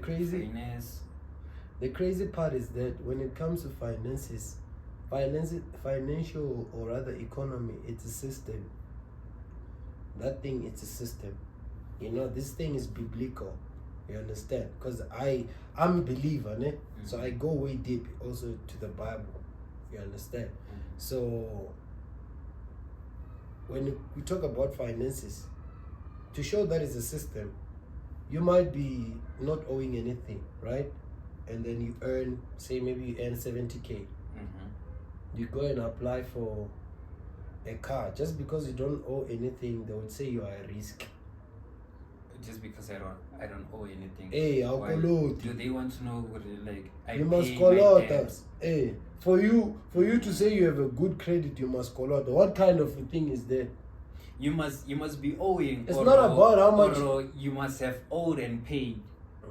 finance. The crazy part is that when it comes to financial or rather economy, it's a system. That thing, it's a system. You know, this thing is biblical. You understand? Because I'm a believer, né? Mm-hmm. So I go way deep also to the Bible. You understand? Mm-hmm. So when we talk about finances, to show that it's a system, you might be not owing anything, right? And then you earn, say maybe you earn 70K. Mm-hmm. You go and apply for a car. Just because you don't owe anything, they would say you are a risk. Just because I don't owe anything. Hey, do they want to know what you must pay call my out debts? Hey, for you to say you have a good credit, you must call out. What kind of a thing is there? You must be owing. It's not about how much. Or you must have owed and paid.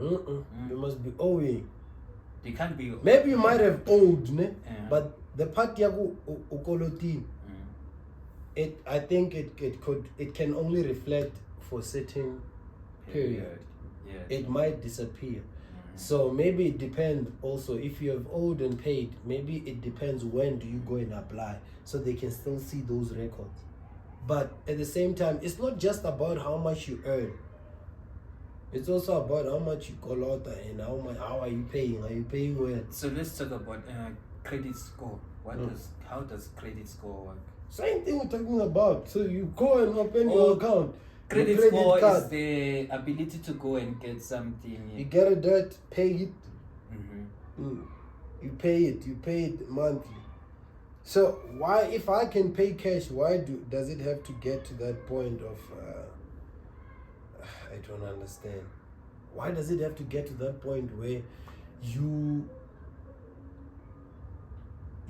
You must be owing. They can't be. Maybe you might have owed, ne? Yeah. But the part yaku ukolotin, I think it can only reflect for certain period. Yeah. It might disappear. So maybe it depends also if you have owed and paid. Maybe it depends when do you go and apply, so they can still see those records. But at the same time, it's not just about how much you earn. It's also about how much you call out and how are you paying? Are you paying well? So let's talk about credit score. How does credit score work? Same thing we're talking about. So you go and open your account. Credit score card is the ability to go and get something. You get a debt, pay it. Mm-hmm. You pay it monthly. So why, if I can pay cash, does it have to get to that point of I don't understand. Why does it have to get to that point where you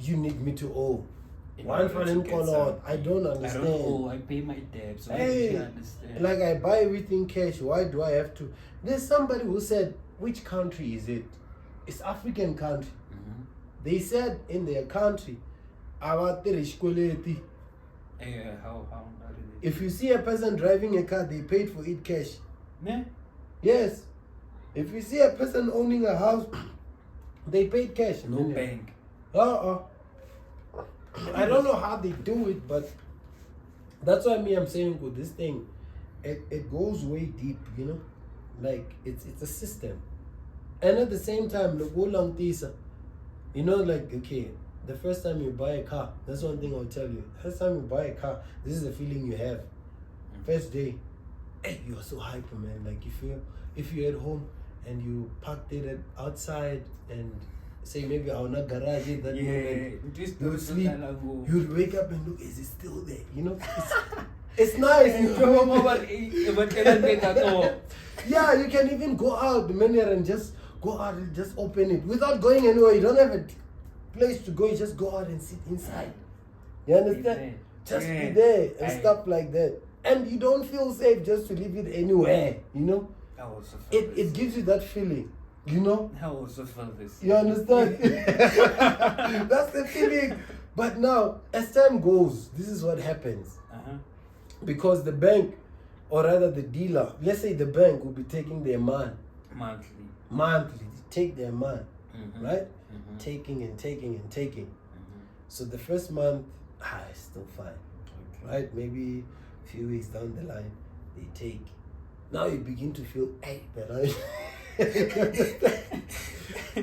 need me to owe? One for them call out. I don't understand. I don't owe. I pay my debt. So hey, I understand. Like I buy everything cash. Why do I have to? There's somebody who said, which country is it? It's African country. Mm-hmm. They said in their country, how if you see a person driving a car, they paid for it cash. Yeah. Yes. If you see a person owning a house, they paid cash. No bank. I don't know how they do it, but that's why I'm saying with this thing, it goes way deep, you know? Like it's a system. And at the same time, you know, like, okay, the first time you buy a car, that's one thing I'll tell you. First time you buy a car, this is the feeling you have. First day, hey, you are so hyper, man. Like if you're at home and you parked it outside and say maybe on a garage that moment, you would sleep, you'd wake up and look, is it still there? You know, it's nice. Yeah, you can even go out, and just go out and just open it without going anywhere. You don't have a place to go. You just go out and sit inside. You understand? Just be there and stuff like that. And you don't feel safe just to leave it anywhere. You know, it gives you that feeling. You know? I also felt this. You understand? That's the feeling. But now, as time goes, this is what happens. Because the bank, or rather the dealer, let's say the bank will be taking their man. Monthly. Take their man. Right? Taking and taking and taking. So the first month, it's still fine. Okay. Right? Maybe a few weeks down the line, they take. Now you begin to feel, hey, man,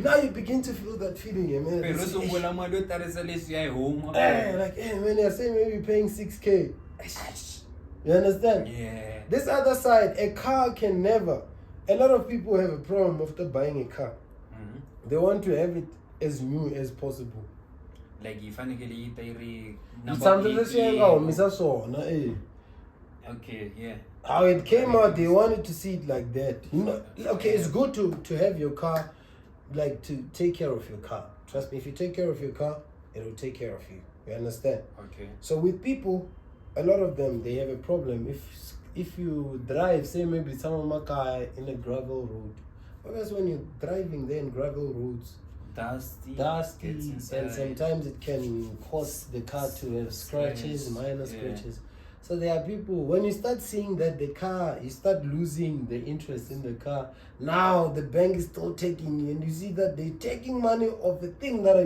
now you begin to feel that feeling, man. Like, hey, man, you're saying maybe paying 6K. You understand? Yeah. This other side, a car can never. A lot of people have a problem after buying a car. They want to have it as new as possible. Like, you finally okay, yeah. How it came out, they wanted to see it like that. You know, okay, it's good to have your car, like to take care of your car. Trust me, if you take care of your car, it will take care of you. You understand? Okay. So with people, a lot of them, they have a problem. If you drive, say maybe some of my car in a gravel road, because when you're driving there in gravel roads, dusty, and sometimes it can cause the car to have scratches, minor scratches. So there are people, when you start seeing that the car, you start losing the interest in the car. Now the bank is still taking you, and you see that they're taking money of the thing that I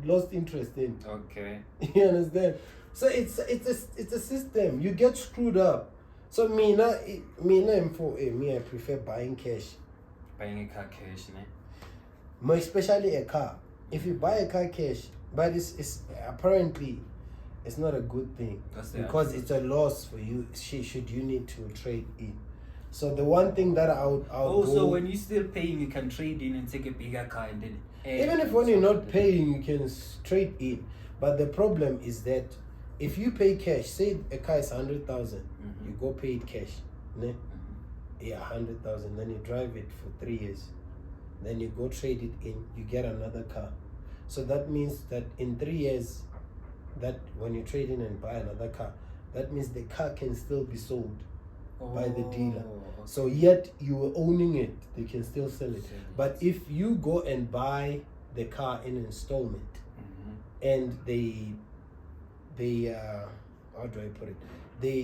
lost interest in. Okay. You understand? So it's a system. You get screwed up. So me I prefer buying cash. Buying a car cash, ne? More especially a car. If you buy a car cash, but it's apparently it's not a good thing because it's a loss for you. Should you need to trade in? So the one thing that I would also when you're still paying, you can trade in and take a bigger car and then even if when you're not paying, you can trade in. But the problem is that if you pay cash, say a car is 100,000, you go pay it cash, ne? Yeah, 100,000. Then you drive it for 3 years. Then you go trade it in. You get another car. So that means that in 3 years, that when you trade in and buy another car, that means the car can still be sold by the dealer. So yet you were owning it, they can still sell it. But if you go and buy the car in installment, and they how do I put it?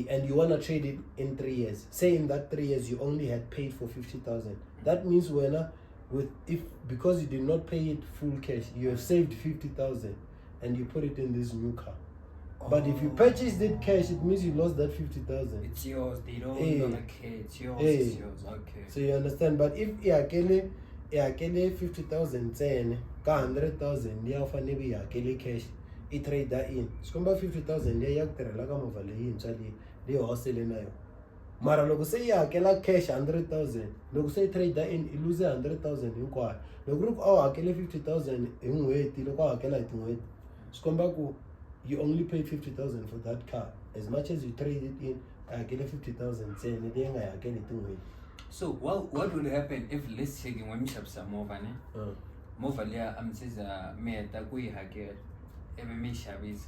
And you wanna trade it in 3 years. Say in that 3 years you only had paid for 50,000. That means because you did not pay it full cash, you have saved 50,000 and you put it in this new car. But if you purchased it cash, it means you lost that 50,000. It's yours. They don't gonna care. It's yours. It's yours. Okay. So you understand. But if yakele 50,000 10 ka 100,000 ya fanele yakele cash, I trade that in. Skumba 50,000 ya yakutirela ka mova leyi ntshwa leyi hosele nayo. Mara loko se yakela cash 100,000, loko se trade that in, I lose 100,000 hinkwayo. Loko ri ku hakele 50,000 hi n'hweti, loko hakela hi tin'hweti, skumba ku you only pay 50,000 for that car. As much as you trade it in, I get 50,000. So what will happen if, let's say when we shop some mova ne? Mova liya amsiza me ta ku ihakela. Ebe me shabis.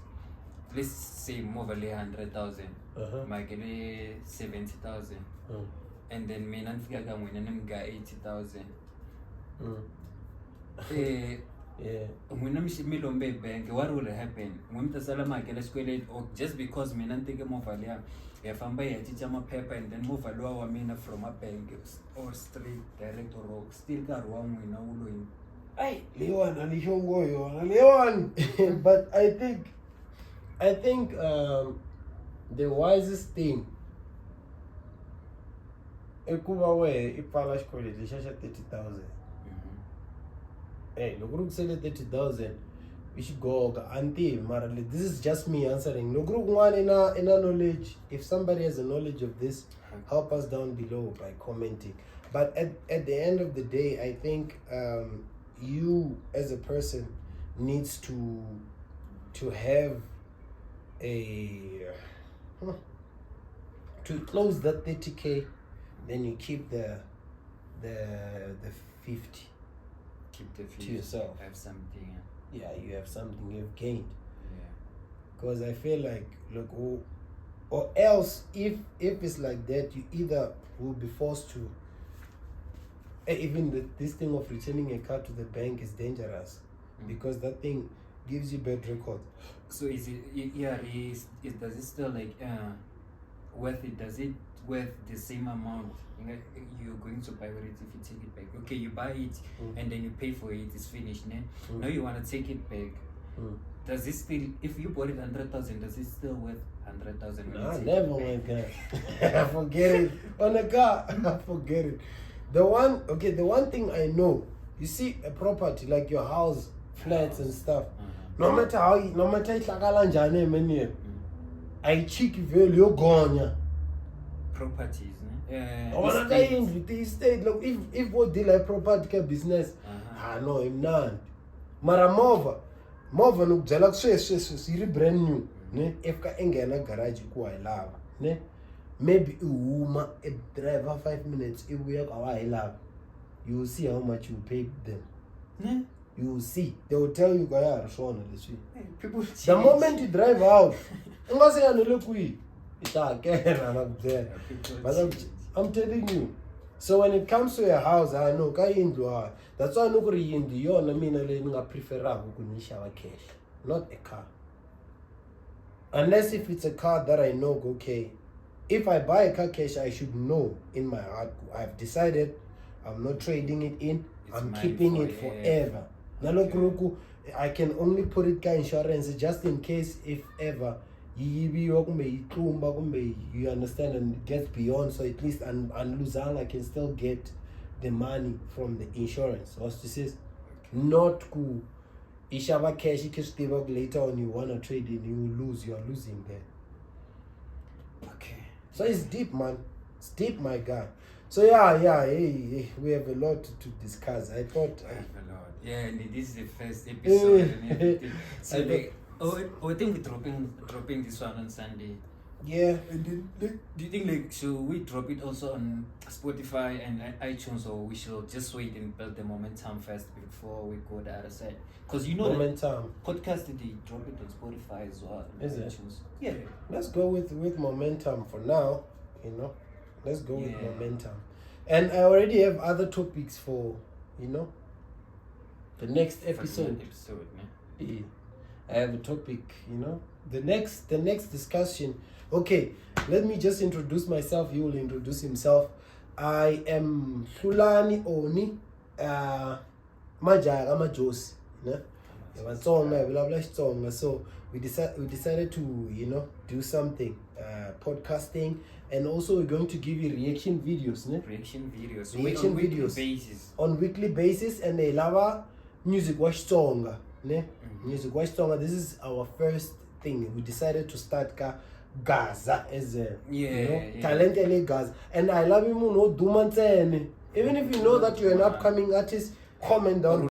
Let's say mova liya 100,000. Makele 70,000. And then me nanfika ka mwina nimga 80,000. Yeah. When I'm Milombe bank, what will happen? When the Salama get a or just because me not take a move if I'm by a teacher my paper and then move a lower mina from a bank or street direct or still got one we know doing. Hey, Leon and Leon. But I think the wisest thing Ekuba way if Palace College, they 30,000. Hey, no group sell 30,000. We should go auntie Marley. This is just me answering. No group one in a knowledge. If somebody has a knowledge of this, help us down below by commenting. But at the end of the day, I think you as a person needs to have to close that 30K, then you keep the 50. Keep the to yourself. Have something. Yeah, you have something you've gained. Yeah. Because I feel like, look, or else if it's like that, you either will be forced to. Even this thing of returning a car to the bank is dangerous because that thing gives you bad record. So is it does it still like worth it? Does it worth the same amount you're going to buy with it if you take it back? Okay, you buy it and then you pay for it, it's finished. Now you want to take it back. Does it still, if you bought it 100,000, does it still worth 100,000? No, never went that. Forget it. On a car, forget it. The one thing I know, you see a property like your house, flats and stuff. No matter it's like I check value, you're gone. Properties, the estate. Look, if what deal like property business, no, I'm not. Mara mova no jala swi brand new. Ne, if ka engena garage ku I love. Ne, maybe uma a driver 5 minutes. If we are I love, you will see how much you pay them. Ne? You will see. They will tell you guys people. The moment you drive out, I'm telling you. So when it comes to a house, I know that's why I prefer cash, not a car. Unless if it's a car that I know, okay, if I buy a car cash, I should know in my heart, I've decided I'm not trading it in, I'm keeping it forever. Nalokuruku, I can only put it ka insurance just in case if ever you understand, and it gets beyond, so at least and losing I can still get the money from the insurance. What this is not cool. Ishava cash later on you wanna trade in, you lose, you are losing there. Okay. So it's deep, man. It's deep, my guy. So hey, we have a lot to discuss. I thought I have a lot. Yeah, and this is the first episode and everything. So like, I think we're dropping this one on Sunday. Yeah. And then, do you think like should we drop it also on Spotify and iTunes, or we should just wait and build the momentum first before we go the other side? Because you know momentum podcast they drop it on Spotify as well. Is it? iTunes. Yeah. Let's go with momentum for now. Let's go with momentum. And I already have other topics for the next episode. Man. I have a topic, the next discussion. Okay, let me just introduce myself. He will introduce himself. I am Hlulani Oni, Majaga Majosi, so we decided to do something, podcasting, and also we're going to give you reaction videos, on weekly basis, and they love music watch song, music watch song. This is our first thing. We decided to start Gaza as a talent Gaza, and I love him no Dumansene. Even if you know that you're an upcoming artist, comment down